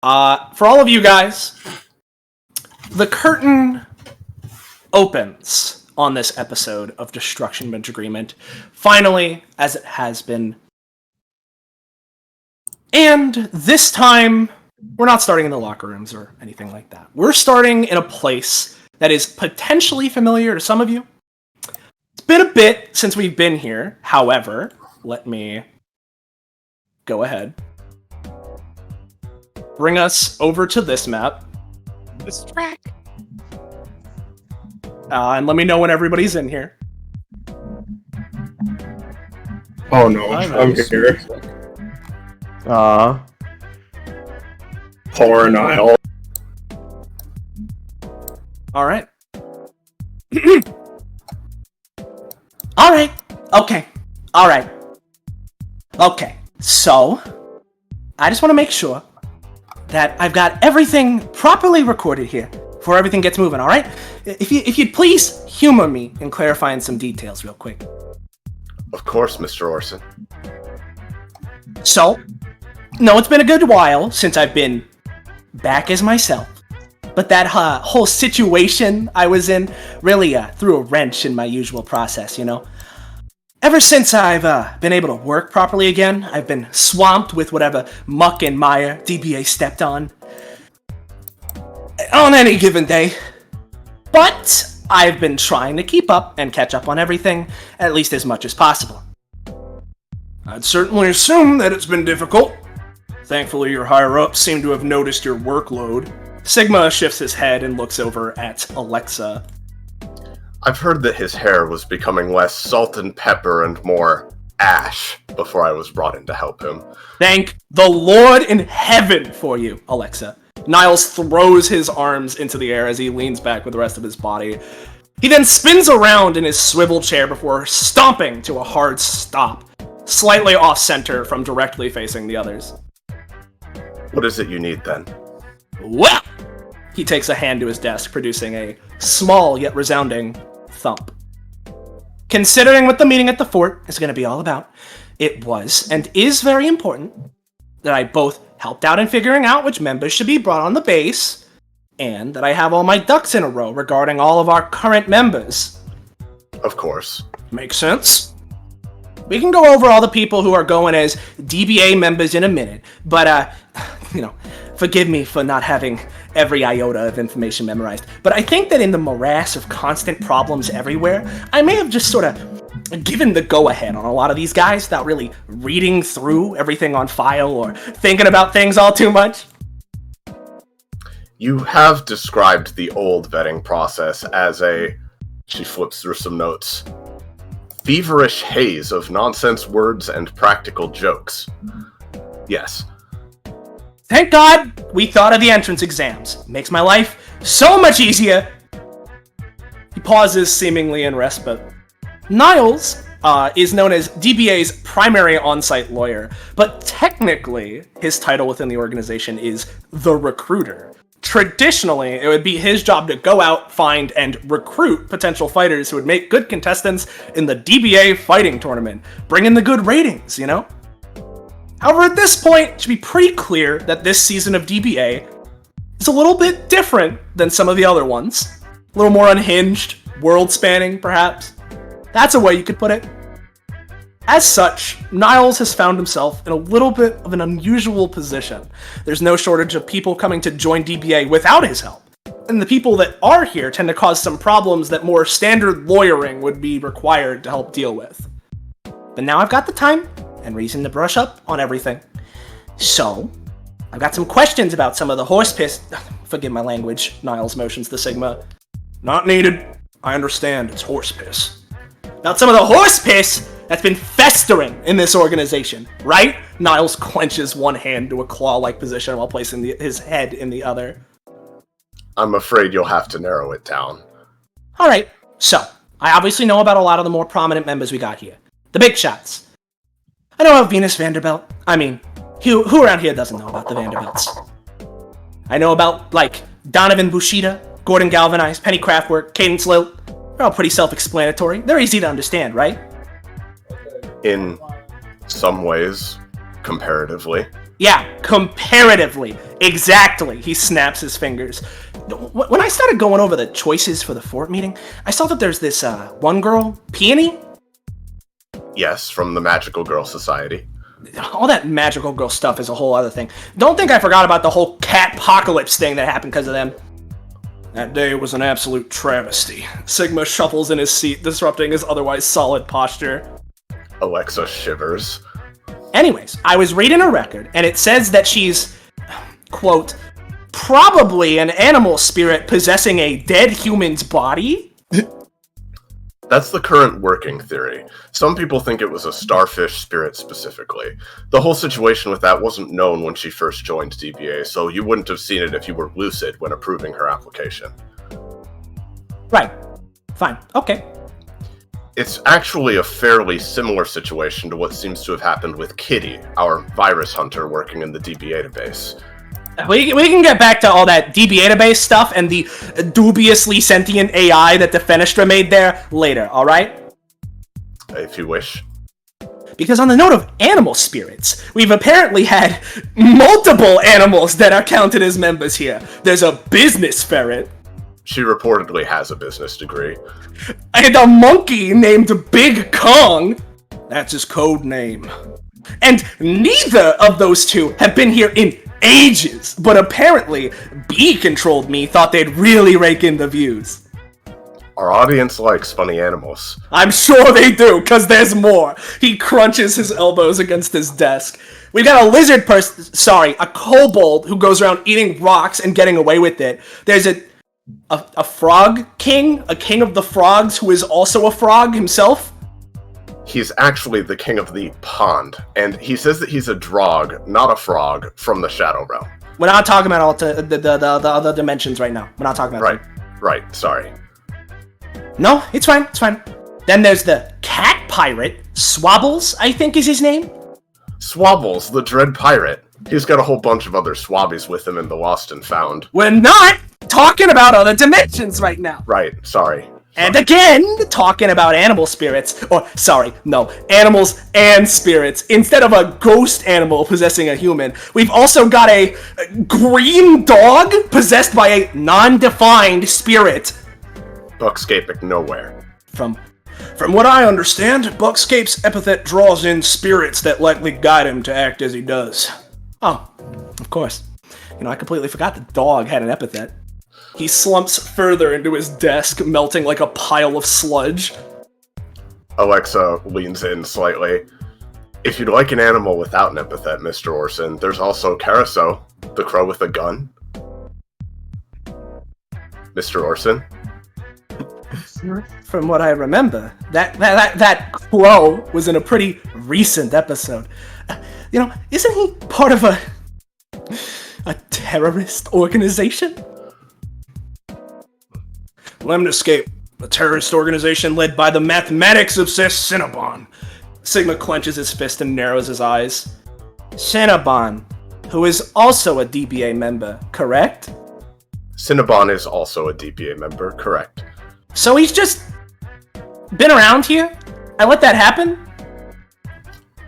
For all of you guys, the curtain opens on this episode of Destruction Bench Agreement, finally, as it has been. And this time, we're not starting in the locker rooms or anything like that. We're starting in a place that is potentially familiar to some of you. It's been a bit since we've been here. However, let me go ahead. Bring us over to this map. This track. And let me know when everybody's in here. Oh no, I'm here. Poor Niles. Alright. Alright. Okay. Alright. Okay. So, I just want to make sure that I've got everything properly recorded here before everything gets moving, alright? If you'd please humor me in clarifying some details real quick. Of course, Mr. Orson. So, no, it's been a good while since I've been back as myself. But that whole situation I was in really threw a wrench in my usual process, you know? Ever since I've been able to work properly again, I've been swamped with whatever muck and mire DBA stepped on any given day. But I've been trying to keep up and catch up on everything, at least as much as possible. I'd certainly assume that it's been difficult. Thankfully, your higher-ups seem to have noticed your workload. Sigma shifts his head and looks over at Alexa. I've heard that his hair was becoming less salt and pepper and more ash before I was brought in to help him. Thank the Lord in heaven for you, Alexa. Niles throws his arms into the air as he leans back with the rest of his body. He then spins around in his swivel chair before stomping to a hard stop, slightly off-center from directly facing the others. What is it you need, then? Well! He takes a hand to his desk, producing a small yet resounding thump. Considering what the meeting at the fort is going to be all about, it was and is very important that I both helped out in figuring out which members should be brought on the base, and that I have all my ducks in a row regarding all of our current members. Of course. Makes sense. We can go over all the people who are going as DBA members in a minute, but, forgive me for not having every iota of information memorized, but I think that in the morass of constant problems everywhere, I may have just sort of given the go-ahead on a lot of these guys without really reading through everything on file or thinking about things all too much. You have described the old vetting process as a... She flips through some notes. Feverish haze of nonsense words and practical jokes. Yes. Thank God we thought of the entrance exams. Makes my life so much easier. He pauses, seemingly in respite. Niles is known as DBA's primary on-site lawyer, but technically his title within the organization is the recruiter. Traditionally, it would be his job to go out, find, and recruit potential fighters who would make good contestants in the DBA fighting tournament, bring in the good ratings, you know? However, at this point, it should be pretty clear that this season of DBA is a little bit different than some of the other ones. A little more unhinged, world-spanning, perhaps. That's a way you could put it. As such, Niles has found himself in a little bit of an unusual position. There's no shortage of people coming to join DBA without his help. And the people that are here tend to cause some problems that more standard lawyering would be required to help deal with. But now I've got the time and reason to brush up on everything. So, I've got some questions about some of the horse piss... Forgive my language, Niles motions to Sigma. Not needed. I understand, it's horse piss. About some of the horse piss that's been festering in this organization, right? Niles clenches one hand to a claw-like position while placing his head in the other. I'm afraid you'll have to narrow it down. Alright, so, I obviously know about a lot of the more prominent members we got here. The big shots. I know about Venus Vanderbilt. I mean, who around here doesn't know about the Vanderbilts? I know about, Donovan Bushida, Gordon Galvanized, Penny Craftwork, Cadence Lilt. They're all pretty self-explanatory. They're easy to understand, right? In some ways, comparatively. Yeah, comparatively. Exactly. He snaps his fingers. When I started going over the choices for the fort meeting, I saw that there's this one girl, Peony. Yes, from the Magical Girl Society. All that magical girl stuff is a whole other thing. Don't think I forgot about the whole cat-pocalypse thing that happened because of them. That day was an absolute travesty. Sigma shuffles in his seat, disrupting his otherwise solid posture. Alexa shivers. Anyways, I was reading a record, and it says that she's, quote, probably an animal spirit possessing a dead human's body? That's the current working theory. Some people think it was a starfish spirit specifically. The whole situation with that wasn't known when she first joined DBA, so you wouldn't have seen it if you were lucid when approving her application. Right. Fine. Okay. It's actually a fairly similar situation to what seems to have happened with Kitty, our virus hunter working in the DBA database. We can get back to all that DBA database stuff and the dubiously sentient AI that the Fenestra made there later, alright? If you wish. Because on the note of animal spirits, we've apparently had multiple animals that are counted as members here. There's a business ferret. She reportedly has a business degree. And a monkey named Big Kong. That's his code name. And neither of those two have been here in ages, but apparently B-controlled me thought they'd really rake in the views. Our audience likes funny animals. I'm sure they do, because there's more. He crunches his elbows against his desk. We've got a lizard a kobold who goes around eating rocks and getting away with it. There's a frog king, a king of the frogs who is also a frog himself. He's actually the king of the pond, and he says that he's a drog, not a frog, from the Shadow Realm. We're not talking about all the other dimensions right now. We're not talking about Right, sorry. No, it's fine, it's fine. Then there's the cat pirate, Swabbles, I think is his name. Swabbles, the Dread Pirate. He's got a whole bunch of other swabbies with him in the Lost and Found. We're not talking about other dimensions right now. Right, sorry. And again, talking about animal spirits, animals and spirits. Instead of a ghost animal possessing a human, we've also got a green dog possessed by a non-defined spirit. Buckscapic nowhere. From what I understand, Buckscape's epithet draws in spirits that likely guide him to act as he does. Oh, of course. I completely forgot the dog had an epithet. He slumps further into his desk, melting like a pile of sludge. Alexa leans in slightly. If you'd like an animal without an epithet, Mr. Orson, there's also Carousel, the crow with a gun. Mr. Orson? From what I remember, that crow was in a pretty recent episode. Isn't he part of a terrorist organization? Lemniscape, a terrorist organization led by the mathematics-obsessed Cinnabon. Sigma clenches his fist and narrows his eyes. Cinnabon, who is also a DBA member, correct? Cinnabon is also a DBA member, correct. So he's just been around here? I let that happen?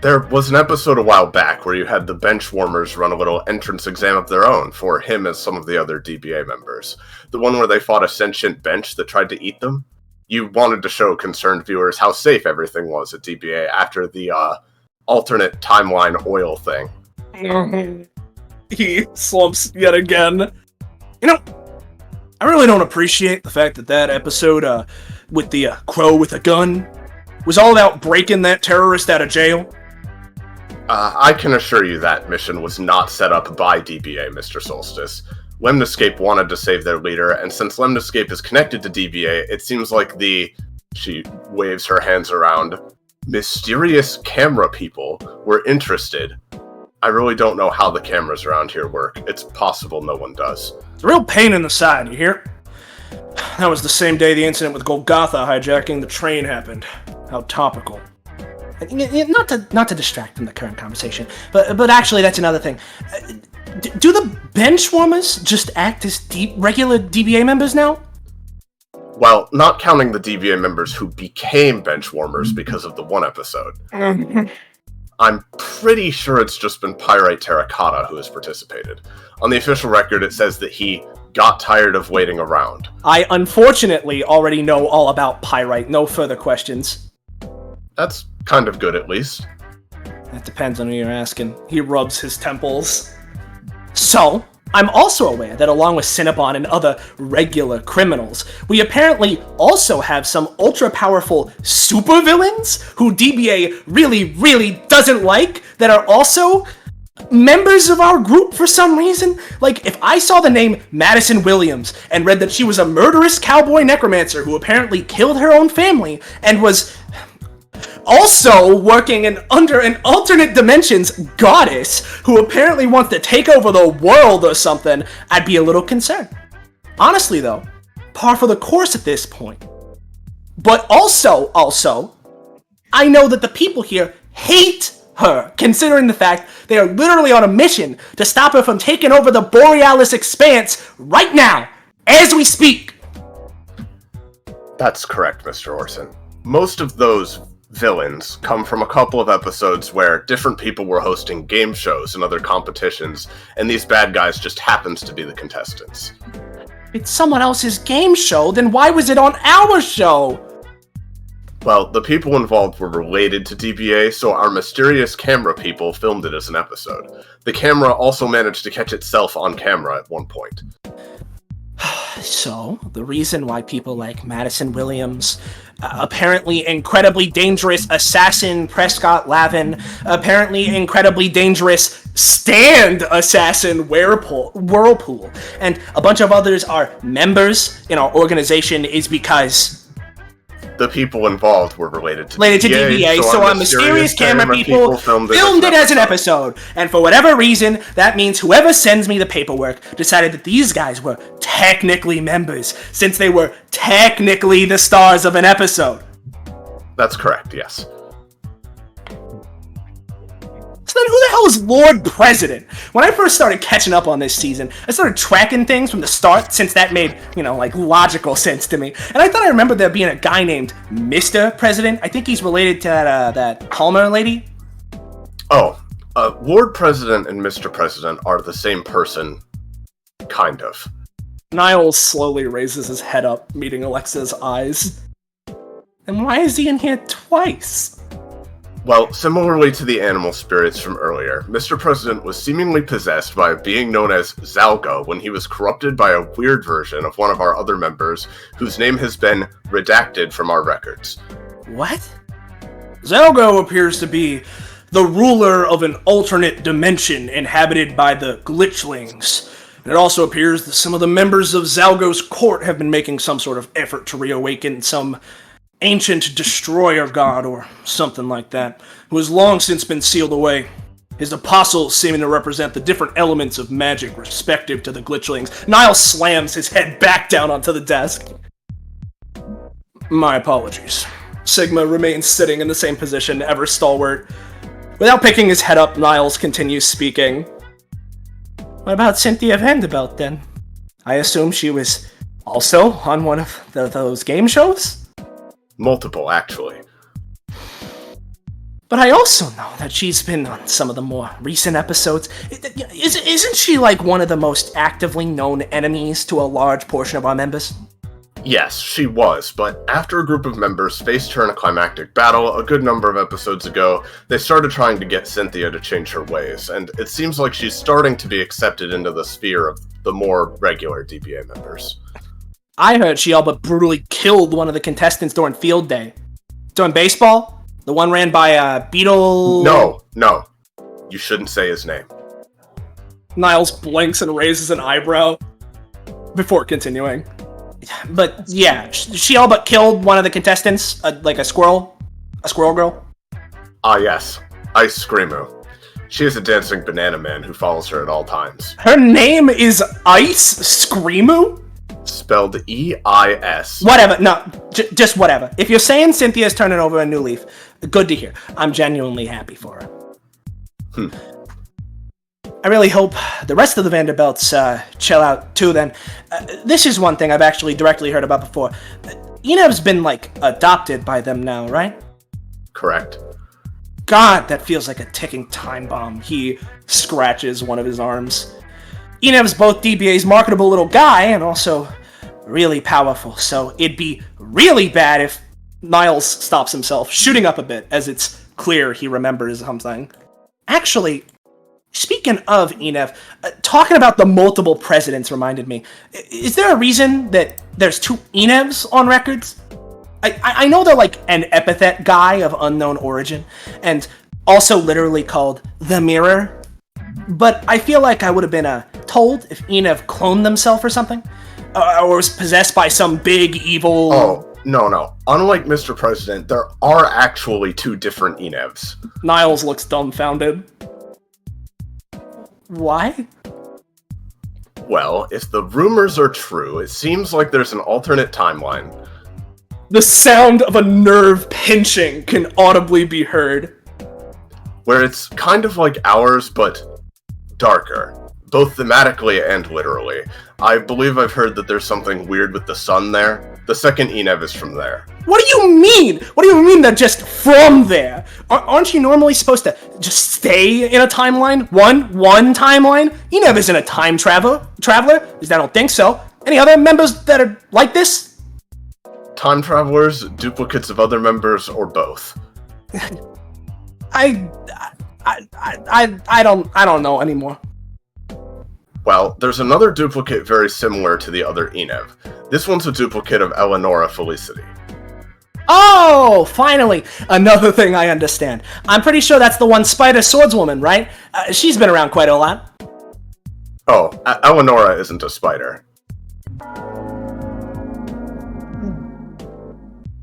There was an episode a while back where you had the Benchwarmers run a little entrance exam of their own for him as some of the other DBA members. The one where they fought a sentient bench that tried to eat them. You wanted to show concerned viewers how safe everything was at DBA after the alternate timeline oil thing. He slumps yet again. I really don't appreciate the fact that episode with the crow with a gun was all about breaking that terrorist out of jail. I can assure you that mission was not set up by DBA, Mr. Solstice. Lemniscape wanted to save their leader, and since Lemniscape is connected to DBA, it seems like she waves her hands around, mysterious camera people were interested. I really don't know how the cameras around here work. It's possible no one does. It's a real pain in the side, you hear? That was the same day the incident with Golgotha hijacking the train happened. How topical. Not to distract from the current conversation, but actually that's another thing. Do the Benchwarmers just act as regular DBA members now? Well, not counting the DBA members who became Benchwarmers because of the one episode. I'm pretty sure it's just been Pyrite Terracotta who has participated. On the official record, it says that he got tired of waiting around. I unfortunately already know all about Pyrite. No further questions. That's kind of good, at least. That depends on who you're asking. He rubs his temples. So, I'm also aware that along with Cinnabon and other regular criminals, we apparently also have some ultra-powerful supervillains who DBA really doesn't like that are also members of our group for some reason. Like, if I saw the name Madison Williams and read that she was a murderous cowboy necromancer who apparently killed her own family and was also working under an alternate dimensions goddess who apparently wants to take over the world or something, I'd be a little concerned. Honestly though, par for the course at this point. But also, I know that the people here hate her, considering the fact they are literally on a mission to stop her from taking over the Borealis Expanse right now, as we speak. That's correct, Mr. Orson. Most of those villains come from a couple of episodes where different people were hosting game shows and other competitions, and these bad guys just happens to be the contestants. It's someone else's game show, then why was it on our show? Well, the people involved were related to DBA, so our mysterious camera people filmed it as an episode. The camera also managed to catch itself on camera at one point. So, the reason why people like Madison Williams, apparently incredibly dangerous assassin Prescott Lavin, apparently incredibly dangerous stand assassin Whirlpool, and a bunch of others are members in our organization is because the people involved were related to DBA, so our mysterious camera people filmed it as an episode. And for whatever reason, that means whoever sends me the paperwork decided that these guys were technically members, since they were technically the stars of an episode. That's correct, yes. So then who the hell is Lord President? When I first started catching up on this season, I started tracking things from the start, since that made, logical sense to me. And I thought I remembered there being a guy named Mr. President. I think he's related to that Palmer lady. Oh, Lord President and Mr. President are the same person, kind of. Niles slowly raises his head up, meeting Alexa's eyes. And why is he in here twice? Well, similarly to the animal spirits from earlier, Mr. President was seemingly possessed by a being known as Zalgo when he was corrupted by a weird version of one of our other members, whose name has been redacted from our records. What? Zalgo appears to be the ruler of an alternate dimension inhabited by the glitchlings. It also appears that some of the members of Zalgo's court have been making some sort of effort to reawaken some ancient destroyer god or something like that, who has long since been sealed away. His apostles seeming to represent the different elements of magic respective to the glitchlings. Niles slams his head back down onto the desk. My apologies. Sigma remains sitting in the same position, ever stalwart. Without picking his head up, Niles continues speaking. What about Cynthia Vanderbilt then? I assume she was also on one of those game shows? Multiple, actually. But I also know that she's been on some of the more recent episodes. Isn't she like one of the most actively known enemies to a large portion of our members? Yes, she was, but after a group of members faced her in a climactic battle a good number of episodes ago, they started trying to get Cynthia to change her ways, and it seems like she's starting to be accepted into the sphere of the more regular DBA members. I heard she all but brutally killed one of the contestants during field day. During baseball? The one ran by Beetle... No. You shouldn't say his name. Niles blinks and raises an eyebrow before continuing. But yeah, she all but killed one of the contestants, like a squirrel girl. Ah yes, Ice Screamo. She is a dancing banana man who follows her at all times. Her name is Ice Screamo? Spelled E-I-S. Whatever, no, just whatever. If you're saying Cynthia's turning over a new leaf, good to hear. I'm genuinely happy for her. I really hope the rest of the Vanderbilts chill out too then. This is one thing I've actually directly heard about before. Enev's been, adopted by them now, right? Correct. God, that feels like a ticking time bomb. He scratches one of his arms. Enev's both DBA's marketable little guy and also really powerful, so it'd be really bad if Niles stops himself, shooting up a bit as it's clear he remembers something. Actually, speaking of Enev, talking about the multiple presidents reminded me. Is there a reason that there's 2 Enevs on records? I know they're like an epithet guy of unknown origin, and also literally called the Mirror, but I feel like I would have been told if Enev cloned themselves or something, or was possessed by some big evil... Oh, no. Unlike Mr. President, there are actually 2 different Enevs. Niles looks dumbfounded. Why? Well, if the rumors are true, it seems like there's an alternate timeline. The sound of a nerve pinching can audibly be heard. Where it's kind of like ours, but darker. Both thematically and literally. I believe I've heard that there's something weird with the sun there. The second Enev is from there. What do you mean? What do you mean that just from there? Aren't you normally supposed to just stay in a timeline? One timeline? Enev isn't a time traveler. At least I don't think so. Any other members that are like this? Time travelers, duplicates of other members, or both? I don't know anymore. Well, there's another duplicate very similar to the other Enev. This one's a duplicate of Eleonora Felicity. Oh, finally! Another thing I understand. I'm pretty sure that's the one spider swordswoman, right? She's been around quite a lot. Oh, Eleonora isn't a spider.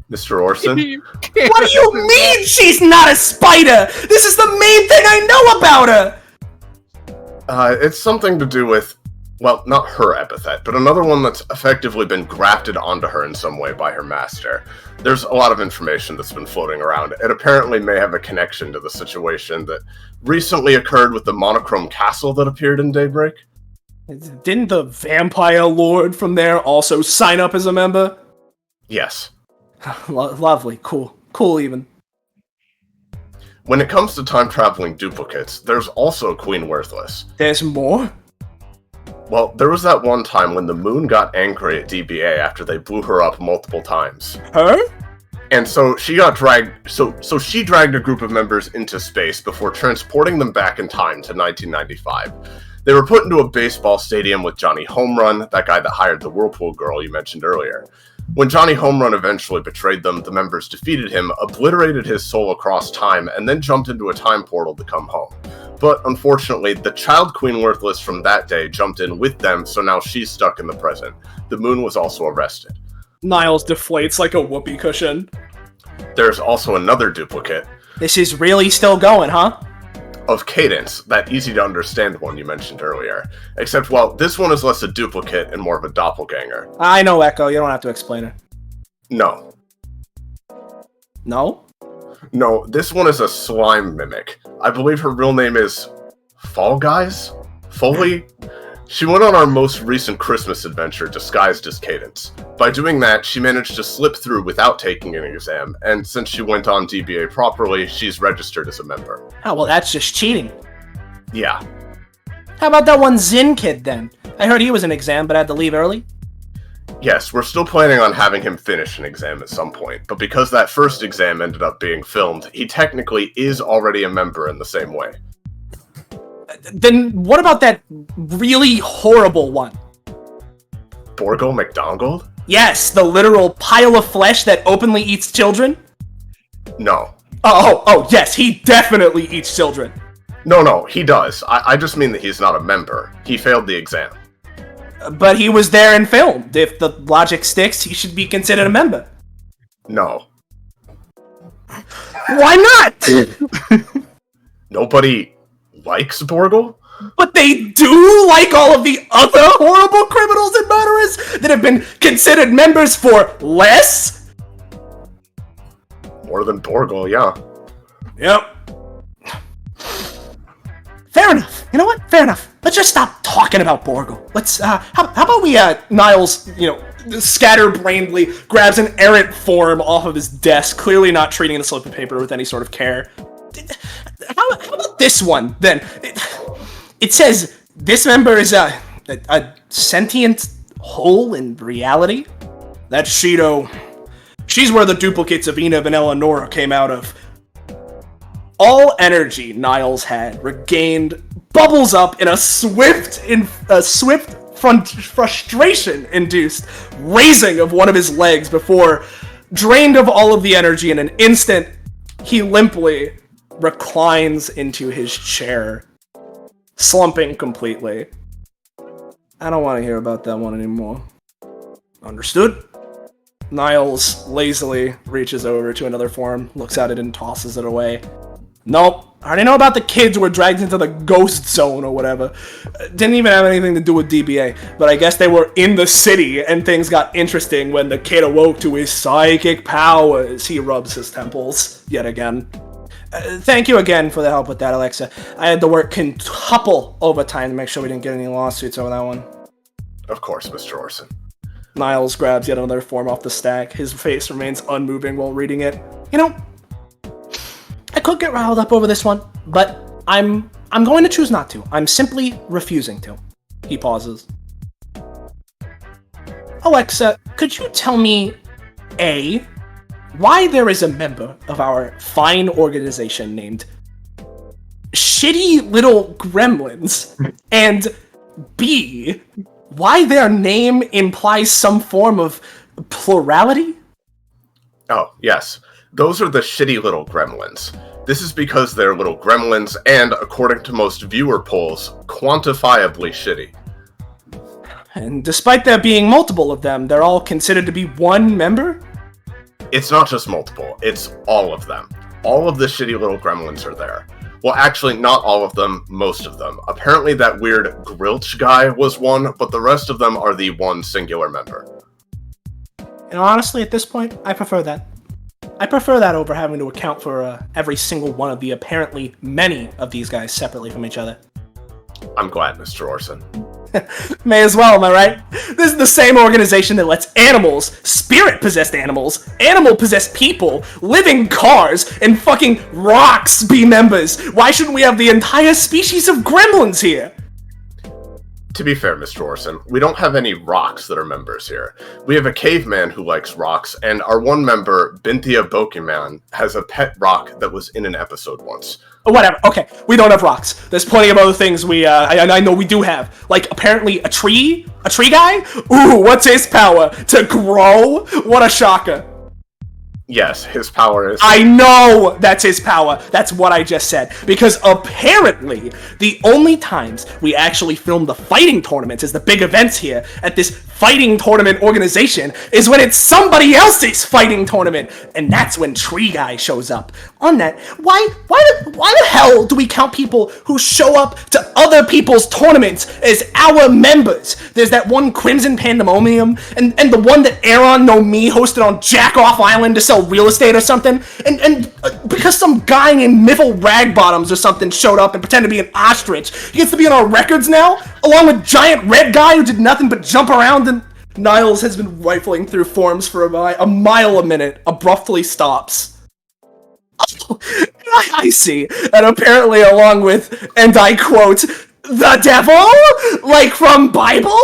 Mr. Orson? What do you mean she's not a spider? This is the main thing I know about her! It's something to do with, well, not her epithet, but another one that's effectively been grafted onto her in some way by her master. There's a lot of information that's been floating around. It apparently may have a connection to the situation that recently occurred with the monochrome castle that appeared in Daybreak. Didn't the vampire lord from there also sign up as a member? Yes. Lovely. Cool even. When it comes to time-traveling duplicates, there's also Queen Worthless. There's more? Well, there was that one time when the moon got angry at DBA after they blew her up multiple times. Her? And so she got dragged, so she dragged a group of members into space before transporting them back in time to 1995. They were put into a baseball stadium with Johnny Home Run, that guy that hired the Whirlpool girl you mentioned earlier. When Johnny Home Run eventually betrayed them, the members defeated him, obliterated his soul across time, and then jumped into a time portal to come home. But unfortunately, the child Queen Worthless from that day jumped in with them, so now she's stuck in the present. The moon was also arrested. Niles deflates like a whoopee cushion. There's also another duplicate. This is really still going, huh? Of Cadence, that easy-to-understand one you mentioned earlier. Except, well, this one is less a duplicate and more of a doppelganger. I know, Echo. You don't have to explain it. No. No? No, this one is a slime mimic. I believe her real name is Fall Guys? Foley? She went on our most recent Christmas adventure disguised as Cadence. By doing that, she managed to slip through without taking an exam, and since she went on DBA properly, she's registered as a member. Oh, well, that's just cheating. Yeah. How about that one Zin kid, then? I heard he was an exam, but had to leave early. Yes, we're still planning on having him finish an exam at some point, but because that first exam ended up being filmed, he technically is already a member in the same way. Then what about that really horrible one? Borgo McDonald? Yes, the literal pile of flesh that openly eats children? No. Oh, yes, he definitely eats children. No, he does. I just mean that he's not a member. He failed the exam. But he was there and filmed. If the logic sticks, he should be considered a member. No. Why not? Nobody likes Borgle? But they do, like all of the other horrible criminals and murderers that have been considered members for less? More than Borgle, yeah. Yep. Fair enough. You know what? Fair enough. Let's just stop talking about Borgle. Let's, how about we, Niles, scatterbrainedly grabs an errant form off of his desk, clearly not treating the slip of paper with any sort of care. How about this one, then? It says, this member is a sentient whole in reality. That's Shido. She's where the duplicates of Eneb and Eleonora came out of. All energy Niles had regained bubbles up in a swift frustration-induced raising of one of his legs before, drained of all of the energy in an instant, he limply reclines into his chair, slumping completely. I don't want to hear about that one anymore. Understood? Niles lazily reaches over to another form, looks at it and tosses it away. Nope. I already know about the kids who were dragged into the ghost zone or whatever. Didn't even have anything to do with DBA, but I guess they were in the city and things got interesting when the kid awoke to his psychic powers. He rubs his temples yet again. Thank you again for the help with that, Alexa. I had to work quintuple overtime to make sure we didn't get any lawsuits over that one. Of course, Mr. Orson. Niles grabs yet another form off the stack. His face remains unmoving while reading it. You know, I could get riled up over this one, but I'm going to choose not to. I'm simply refusing to. He pauses. Alexa, could you tell me, A, why there is a member of our fine organization named Shitty Little Gremlins, and B, why their name implies some form of plurality? Oh, yes. Those are the shitty little gremlins. This is because they're little gremlins and, according to most viewer polls, quantifiably shitty. And despite there being multiple of them, they're all considered to be one member? It's not just multiple, it's all of them. All of the shitty little gremlins are there. Well, actually, not all of them, most of them. Apparently that weird Grilch guy was one, but the rest of them are the one singular member. And honestly, at this point, I prefer that. I prefer that over having to account for every single one of the apparently many of these guys separately from each other. I'm glad, Mr. Orson. May as well, am I right? This is the same organization that lets animals, spirit-possessed animals, animal-possessed people, living cars, and fucking rocks be members. Why shouldn't we have the entire species of gremlins here? To be fair, Mr. Orson, we don't have any rocks that are members here. We have a caveman who likes rocks, and our one member, Binthia Bokeman, has a pet rock that was in an episode once. Whatever, okay, we don't have rocks. There's plenty of other things I know we do have. Like, apparently, a tree guy? Ooh, what's his power? To grow? What a shocker. Yes, his power is... I know that's his power. That's what I just said. Because apparently, the only times we actually film the fighting tournaments as the big events here at this fighting tournament organization is when it's somebody else's fighting tournament. And that's when Tree Guy shows up. On that, why the hell do we count people who show up to other people's tournaments as our members? There's that one Crimson Pandemonium, and the one that Aaron No Me hosted on Jack Off Island to sell real estate or something, and because some guy named Miffle Ragbottoms or something showed up and pretended to be an ostrich, he gets to be on our records now, along with Giant Red Guy who did nothing but jump around, and Niles has been rifling through forms for a mile a minute, abruptly stops. Oh, I see. And apparently along with, and I quote, the devil? Like from Bible?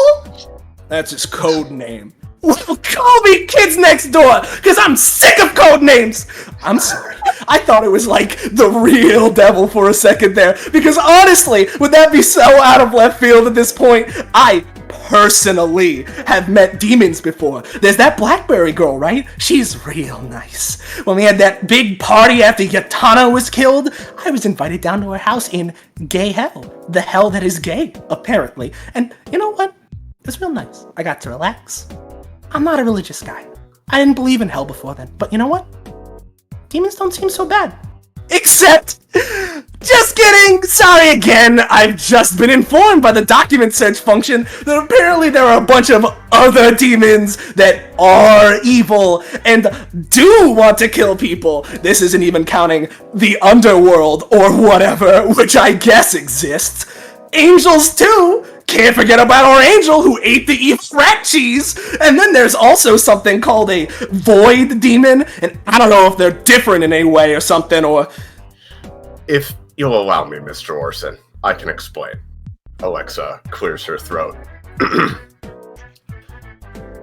That's his code name. Well, call me Kids Next Door, because I'm sick of code names! I'm sorry. I thought it was like the real devil for a second there, because honestly, would that be so out of left field at this point? I personally have met demons before. There's that Blackberry girl, right? She's real nice. When we had that big party after Yatana was killed, I was invited down to her house in gay hell. The hell that is gay, apparently. And you know what? It was real nice. I got to relax. I'm not a religious guy. I didn't believe in hell before then, but you know what? Demons don't seem so bad. Except, just kidding, sorry again, I've just been informed by the document search function that apparently there are a bunch of other demons that are evil and do want to kill people. This isn't even counting the underworld or whatever, which I guess exists. Angels too! Can't forget about our angel who ate the evil rat cheese! And then there's also something called a void demon, and I don't know if they're different in any way or something, or... If you'll allow me, Mr. Orson, I can explain. Alexa clears her throat.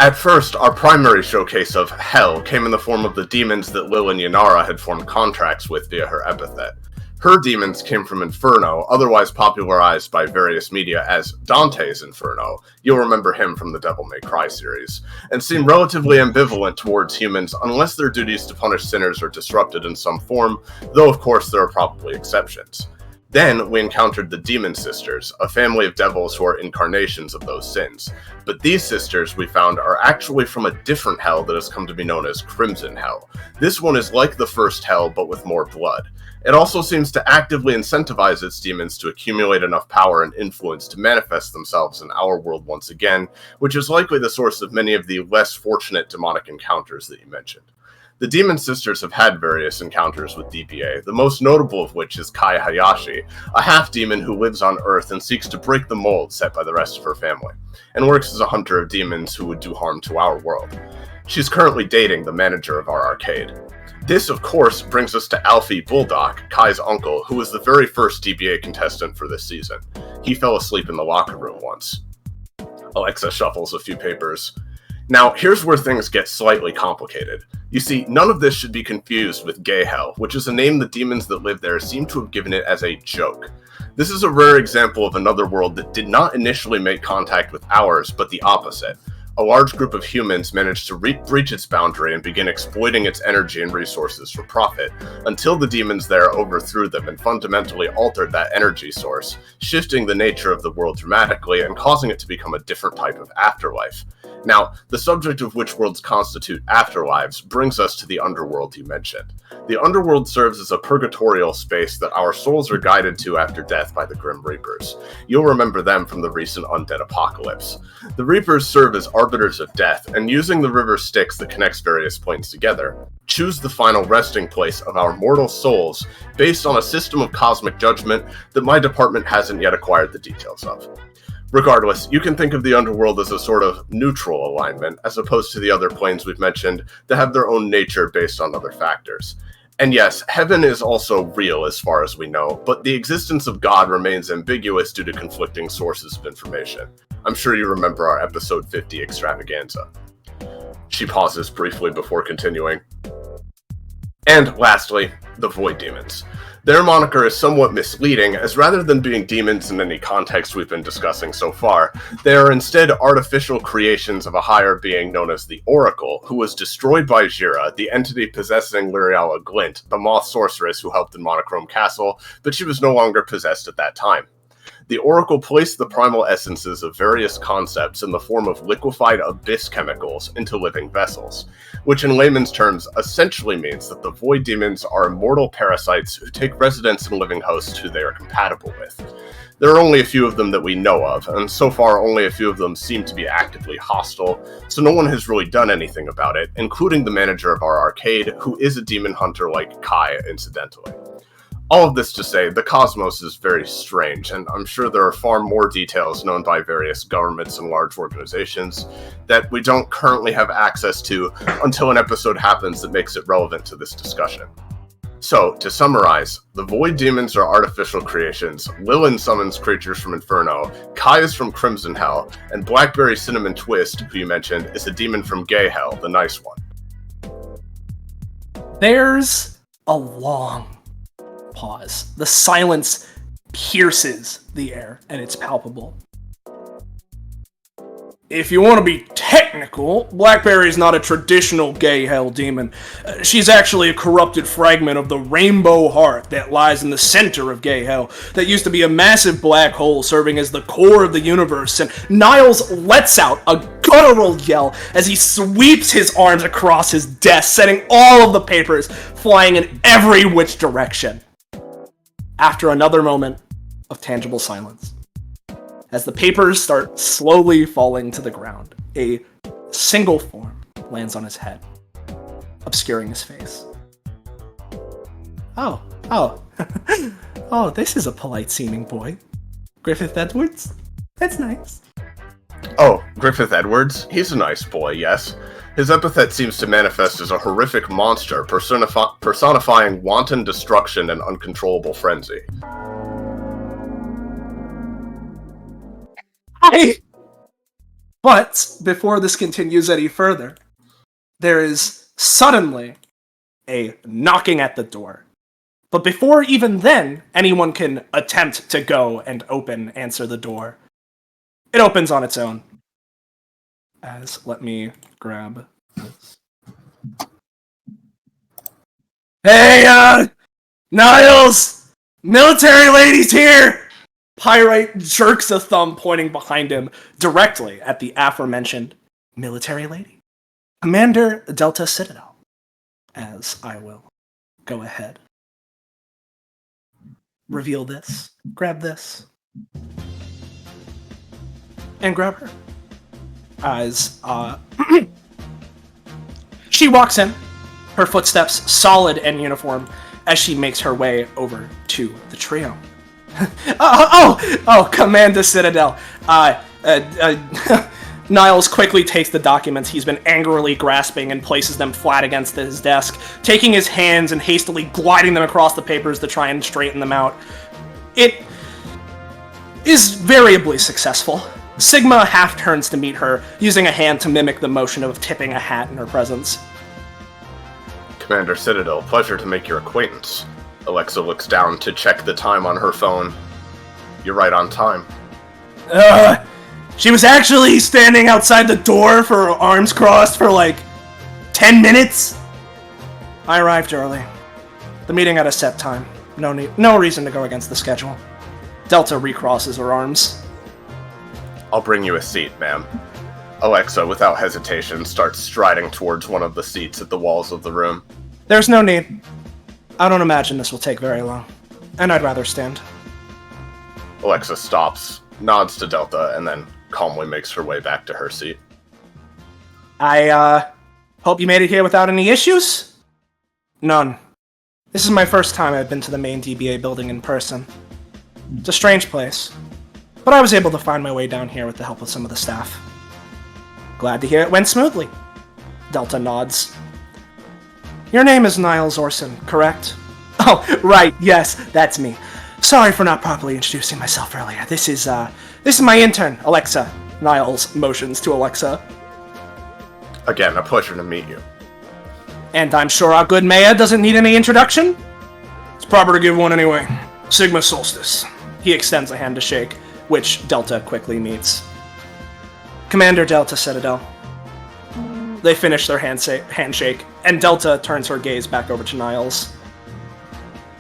At first, our primary showcase of hell came in the form of the demons that Lil and Yanara had formed contracts with via her epithet. Her demons came from Inferno, otherwise popularized by various media as Dante's Inferno. You'll remember him from the Devil May Cry series, and seem relatively ambivalent towards humans unless their duties to punish sinners are disrupted in some form, though of course there are probably exceptions. Then we encountered the Demon Sisters, a family of devils who are incarnations of those sins. But these sisters, we found, are actually from a different hell that has come to be known as Crimson Hell. This one is like the first hell, but with more blood. It also seems to actively incentivize its demons to accumulate enough power and influence to manifest themselves in our world once again, which is likely the source of many of the less fortunate demonic encounters that you mentioned. The Demon Sisters have had various encounters with DBA, the most notable of which is Kai Hayashi, a half-demon who lives on Earth and seeks to break the mold set by the rest of her family, and works as a hunter of demons who would do harm to our world. She's currently dating the manager of our arcade. This, of course, brings us to Alfie Bulldog, Kai's uncle, who was the very first DBA contestant for this season. He fell asleep in the locker room once. Alexa shuffles a few papers. Now, here's where things get slightly complicated. You see, none of this should be confused with Gay Hell, which is a name the demons that live there seem to have given it as a joke. This is a rare example of another world that did not initially make contact with ours, but the opposite. A large group of humans managed to breach its boundary and begin exploiting its energy and resources for profit, until the demons there overthrew them and fundamentally altered that energy source, shifting the nature of the world dramatically and causing it to become a different type of afterlife. Now, the subject of which worlds constitute afterlives brings us to the underworld you mentioned. The underworld serves as a purgatorial space that our souls are guided to after death by the Grim Reapers. You'll remember them from the recent Undead Apocalypse. The Reapers serve as arbiters of death, and using the river Styx that connects various planes together, choose the final resting place of our mortal souls based on a system of cosmic judgment that my department hasn't yet acquired the details of. Regardless, you can think of the underworld as a sort of neutral alignment, as opposed to the other planes we've mentioned that have their own nature based on other factors. And yes, heaven is also real as far as we know, but the existence of God remains ambiguous due to conflicting sources of information. I'm sure you remember our episode 50 extravaganza. She pauses briefly before continuing. And lastly, the Void Demons. Their moniker is somewhat misleading, as rather than being demons in any context we've been discussing so far, they are instead artificial creations of a higher being known as the Oracle, who was destroyed by Jira, the entity possessing Lyriala Glint, the moth sorceress who helped in Monochrome Castle, but she was no longer possessed at that time. The Oracle placed the primal essences of various concepts in the form of liquefied abyss chemicals into living vessels, which in layman's terms essentially means that the Void Demons are immortal parasites who take residence in living hosts who they are compatible with. There are only a few of them that we know of, and so far only a few of them seem to be actively hostile, so no one has really done anything about it, including the manager of our arcade, who is a demon hunter like Kai, incidentally. All of this to say, the cosmos is very strange, and I'm sure there are far more details known by various governments and large organizations that we don't currently have access to until an episode happens that makes it relevant to this discussion. So, to summarize, the Void Demons are artificial creations, Lilin summons creatures from Inferno, Kai is from Crimson Hell, and Blackberry Cinnamon Twist, who you mentioned, is a demon from Gay Hell, the nice one. There's a long pause. The silence pierces the air, and it's palpable. If you want to be technical, Blackberry's not a traditional Gay Hell demon. She's actually a corrupted fragment of the Rainbow Heart that lies in the center of Gay Hell, that used to be a massive black hole serving as the core of the universe, and Niles lets out a guttural yell as he sweeps his arms across his desk, setting all of the papers flying in every which direction. After another moment of tangible silence, as the papers start slowly falling to the ground, a single form lands on his head, obscuring his face. Oh, this is a polite-seeming boy. Griffith Edwards? That's nice. Oh, Griffith Edwards? He's a nice boy, yes. His epithet seems to manifest as a horrific monster, personifying wanton destruction and uncontrollable frenzy. But before this continues any further, there is suddenly a knocking at the door. But before even then, anyone can attempt to go and answer the door. It opens on its own. Let me grab this. Hey, Niles! Military lady's here! Pyrite jerks a thumb pointing behind him directly at the aforementioned military lady. Commander Delta Citadel. As I will go ahead. Reveal this. Grab this. And grab her. As, she walks in, her footsteps solid and uniform, as she makes her way over to the trio. Commander Citadel. Niles quickly takes the documents he's been angrily grasping and places them flat against his desk, taking his hands and hastily gliding them across the papers to try and straighten them out. It is variably successful. Sigma half turns to meet her, using a hand to mimic the motion of tipping a hat in her presence. Commander Citadel, pleasure to make your acquaintance. Alexa looks down to check the time on her phone. You're right on time. She was actually standing outside the door for arms crossed for like 10 minutes. I arrived early. The meeting had a set time. No reason to go against the schedule. Delta recrosses her arms. I'll bring you a seat, ma'am. Alexa, without hesitation, starts striding towards one of the seats at the walls of the room. There's no need. I don't imagine this will take very long. And I'd rather stand. Alexa stops, nods to Delta, and then calmly makes her way back to her seat. I, hope you made it here without any issues? None. This is my first time I've been to the main DBA building in person. It's a strange place, but I was able to find my way down here with the help of some of the staff. Glad to hear it went smoothly. Delta nods. Your name is Niles Orson, correct? Oh, right, yes, that's me. Sorry for not properly introducing myself earlier. This is my intern, Alexa. Niles motions to Alexa. Again, a pleasure to meet you. And I'm sure our good mayor doesn't need any introduction? It's proper to give one anyway. Sigma Solstice. He extends a hand to shake, which Delta quickly meets. Commander Delta Citadel. They finish their handshake, and Delta turns her gaze back over to Niles.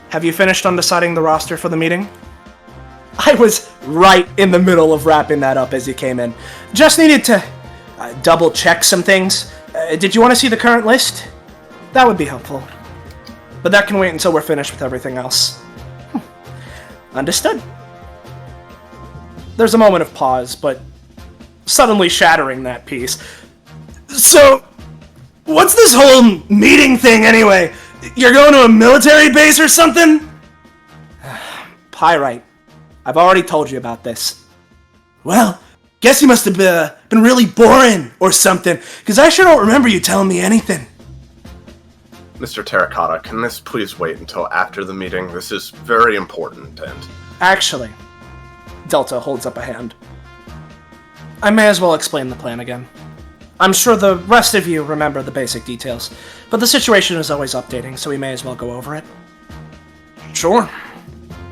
Have you finished on deciding the roster for the meeting? I was right in the middle of wrapping that up as you came in. Just needed to double-check some things. Did you want to see the current list? That would be helpful. But that can wait until we're finished with everything else. Understood. There's a moment of pause, but suddenly shattering that piece. So, what's this whole meeting thing anyway? You're going to a military base or something? Pyrite. I've already told you about this. Well, guess you must have been really boring or something, because I sure don't remember you telling me anything. Mr. Terracotta, can this please wait until after the meeting? This is very important, and... Actually, Delta holds up a hand. I may as well explain the plan again. I'm sure the rest of you remember the basic details, but the situation is always updating, so we may as well go over it. Sure.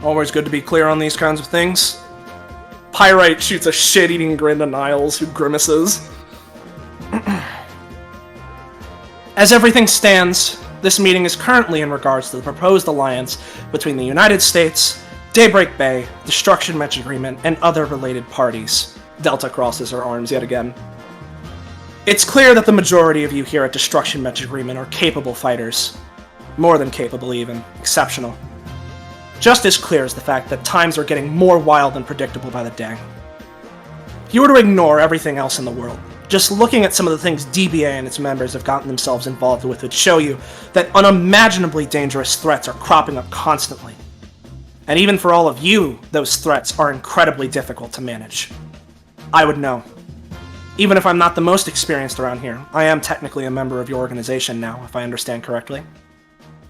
Always good to be clear on these kinds of things. Pyrite shoots a shit-eating grin to Niles, who grimaces. As everything stands, this meeting is currently in regards to the proposed alliance between the United States, Daybreak Bay, Destruction Match Agreement, and other related parties. Delta crosses her arms yet again. It's clear that the majority of you here at Destruction Match Agreement are capable fighters. More than capable, even. Exceptional. Just as clear as the fact that times are getting more wild and predictable by the day. If you were to ignore everything else in the world, just looking at some of the things DBA and its members have gotten themselves involved with would show you that unimaginably dangerous threats are cropping up constantly. And even for all of you, those threats are incredibly difficult to manage. I would know. Even if I'm not the most experienced around here, I am technically a member of your organization now, if I understand correctly.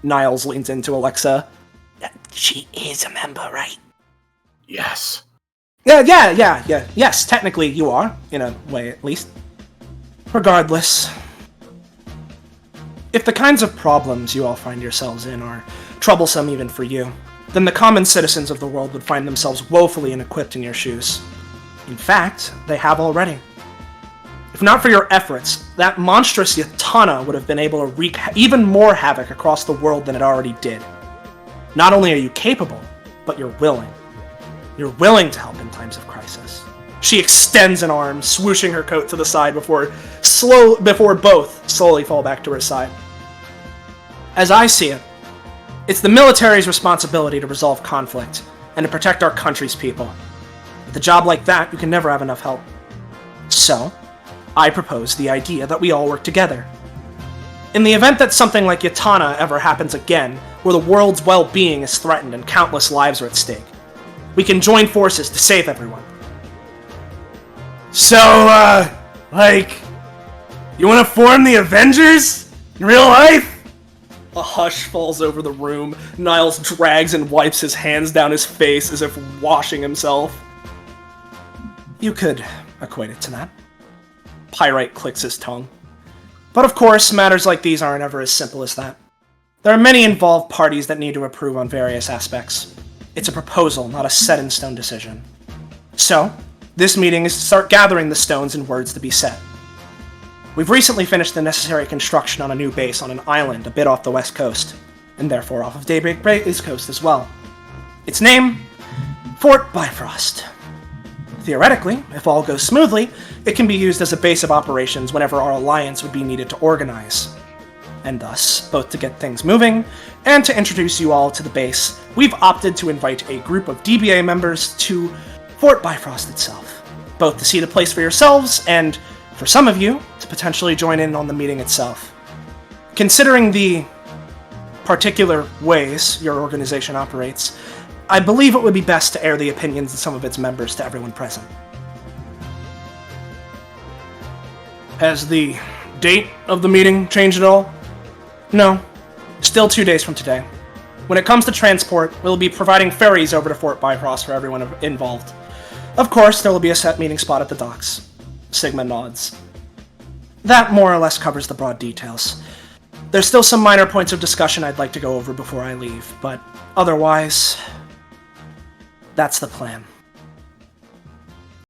Niles leans into Alexa. She is a member, right? Yes. Yeah. Yes, technically you are, in a way at least. Regardless, if the kinds of problems you all find yourselves in are troublesome even for you, then the common citizens of the world would find themselves woefully inequipped in your shoes. In fact, they have already. If not for your efforts, that monstrous Yatana would have been able to wreak even more havoc across the world than it already did. Not only are you capable, but you're willing. You're willing to help in times of crisis. She extends an arm, swooshing her coat to the side before both slowly fall back to her side. As I see it, it's the military's responsibility to resolve conflict and to protect our country's people. With a job like that, you can never have enough help. So, I propose the idea that we all work together. In the event that something like Yatana ever happens again, where the world's well-being is threatened and countless lives are at stake, we can join forces to save everyone. So, you want to form the Avengers? In real life? A hush falls over the room. Niles drags and wipes his hands down his face as if washing himself. You could equate it to that. Pyrite clicks his tongue. But of course, matters like these aren't ever as simple as that. There are many involved parties that need to approve on various aspects. It's a proposal, not a set-in-stone decision. So, this meeting is to start gathering the stones and words to be said. We've recently finished the necessary construction on a new base on an island a bit off the west coast, and therefore off of Daybreak's coast as well. Its name? Fort Bifrost. Theoretically, if all goes smoothly, it can be used as a base of operations whenever our alliance would be needed to organize. And thus, both to get things moving, and to introduce you all to the base, we've opted to invite a group of DBA members to Fort Bifrost itself, both to see the place for yourselves, and, for some of you, to potentially join in on the meeting itself. Considering the particular ways your organization operates, I believe it would be best to air the opinions of some of its members to everyone present. Has the date of the meeting changed at all? No. Still 2 days from today. When it comes to transport, we'll be providing ferries over to Fort Bifrost for everyone involved. Of course, there will be a set meeting spot at the docks. Sigma nods. That more or less covers the broad details. There's still some minor points of discussion I'd like to go over before I leave, but otherwise, that's the plan.